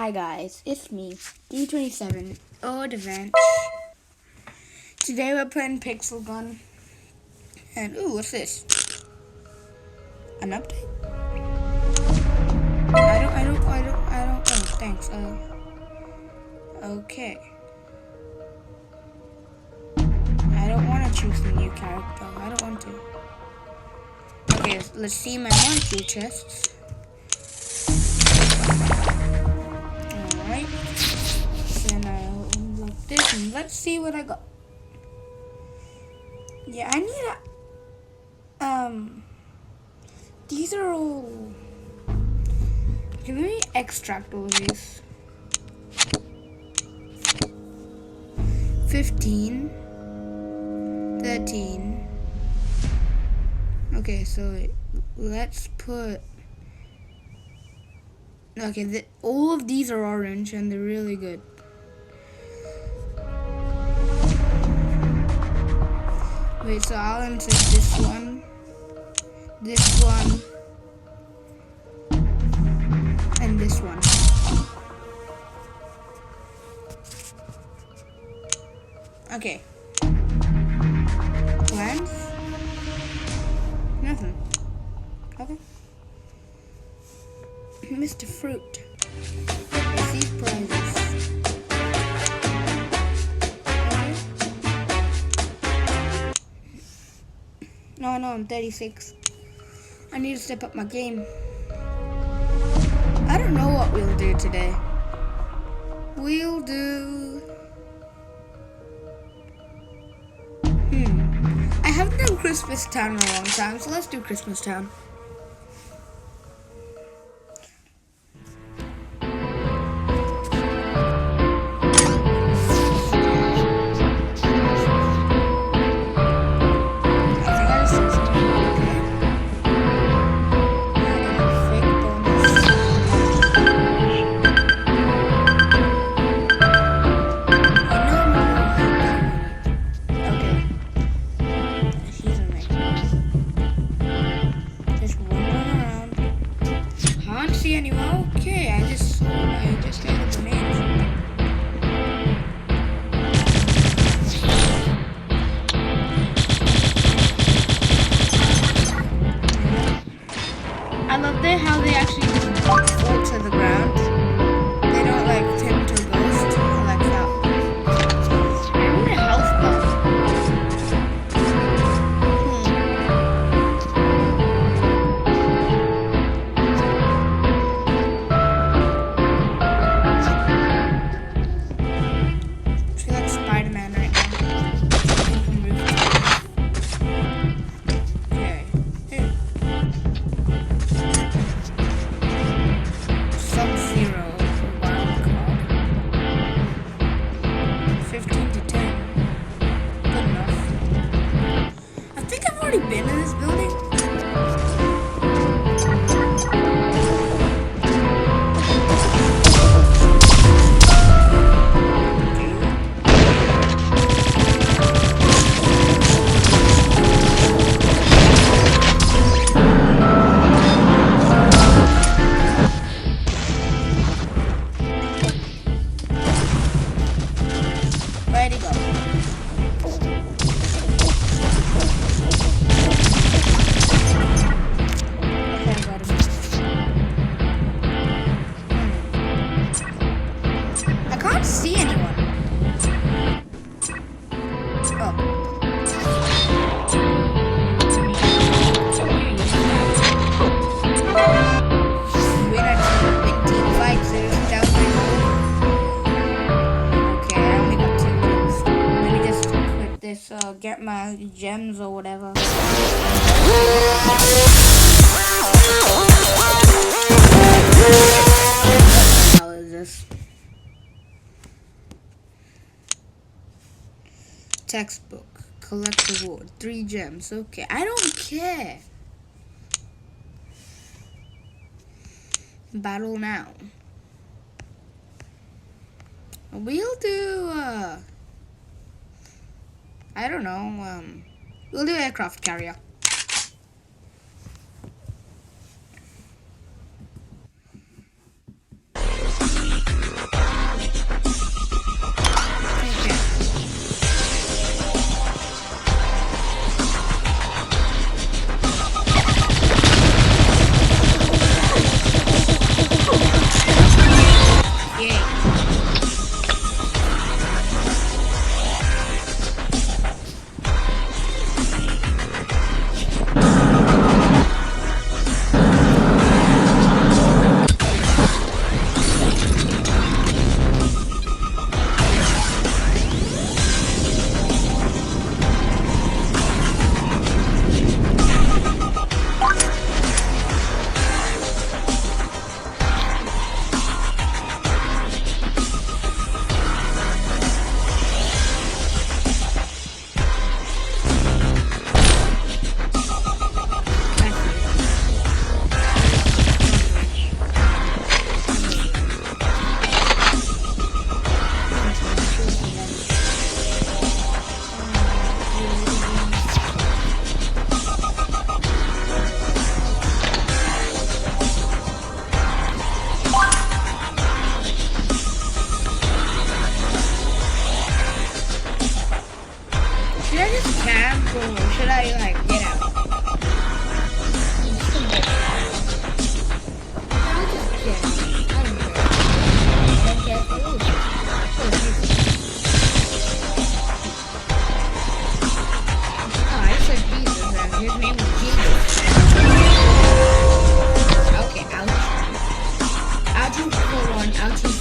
Hi guys, it's me, D27, Old Advance. Today we're playing Pixel Gun. And ooh, what's this? An update? I don't, oh, thanks. Okay. I don't want to choose a new character. I don't want to. Okay, let's see my monthly chests. Alright. Then I'll unlock this and let's see what I got. Yeah, I need these are all... Okay, let me extract all of these. 15. 13. Okay, so let's put... Okay, all of these are orange and they're really good. Wait, so I'll insert this one, and this one. Okay. Plans? Nothing. Okay. Mr. Fruit. Receive prizes. No, I'm 36. I need to step up my game. I don't know what we'll do today. We'll do... I haven't done Christmas Town in a long time, so let's do Christmas Town. I love how they actually just fall to the ground. They don't like turn to a ghost. I like that. I need a health bar. I feel like Spider-Man right now. Been in this building? Ready to go. See anyone? Oh. Winner team fights down my hole. Okay, I only got 2 kills. Let me just quit this, get my gems or whatever. How is this? Textbook. Collect reward. 3 gems. Okay. I don't care. Battle now. We'll do, I don't know, we'll do aircraft carrier.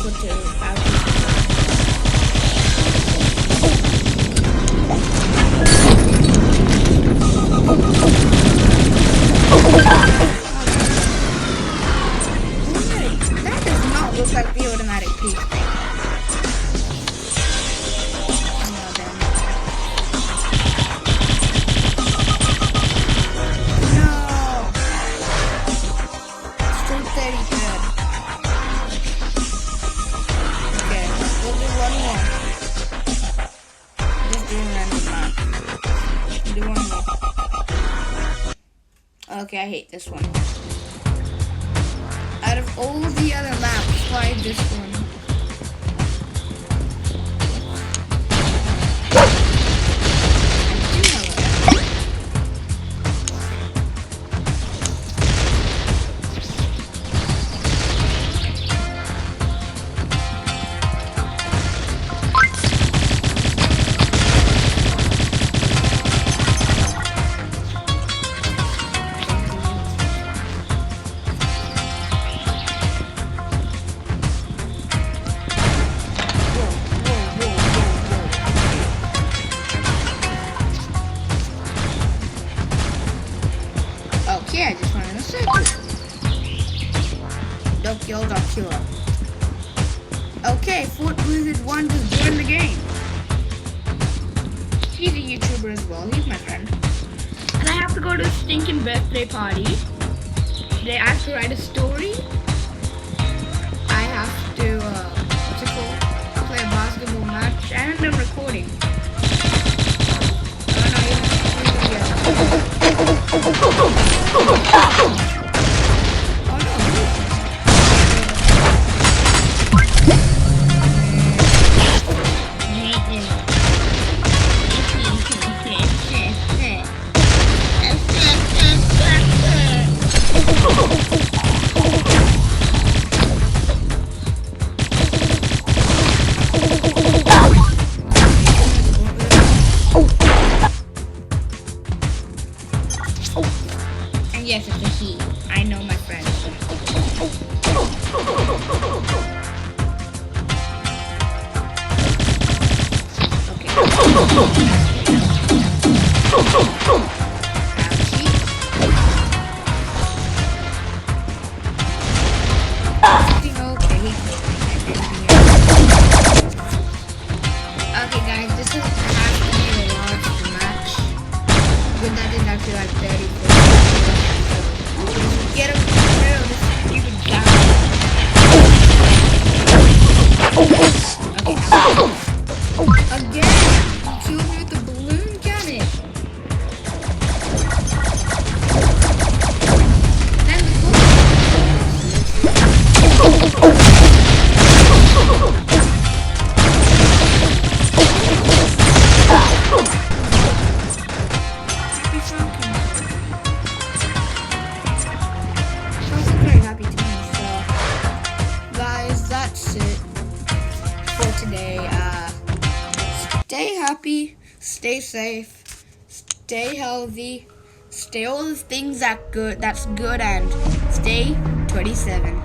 for two hours. That does not look like the automatic peak thing. No. Still 30 good. Okay, we'll do one more. Just doing random math. Do one more. Okay, I hate this one. Out of all the other maps, why this one? Okay, I just went in a circle. Dokyo. Okay, Fort Blizzard 1 just joined the game. He's a YouTuber as well. He's my friend. And I have to go to a stinking birthday party. Today I have to write a story. I have to, play a basketball match. And I'm recording. And yes, it's a he. I know my friend. Okay. Okay, guys, this is has to be the last match. But that is actually like 30. Get him rid of this stupid guy. Okay. Again, kill me with the balloon cannon. Then the today. Stay happy, stay safe, stay healthy, stay all the things that's good, and stay 27.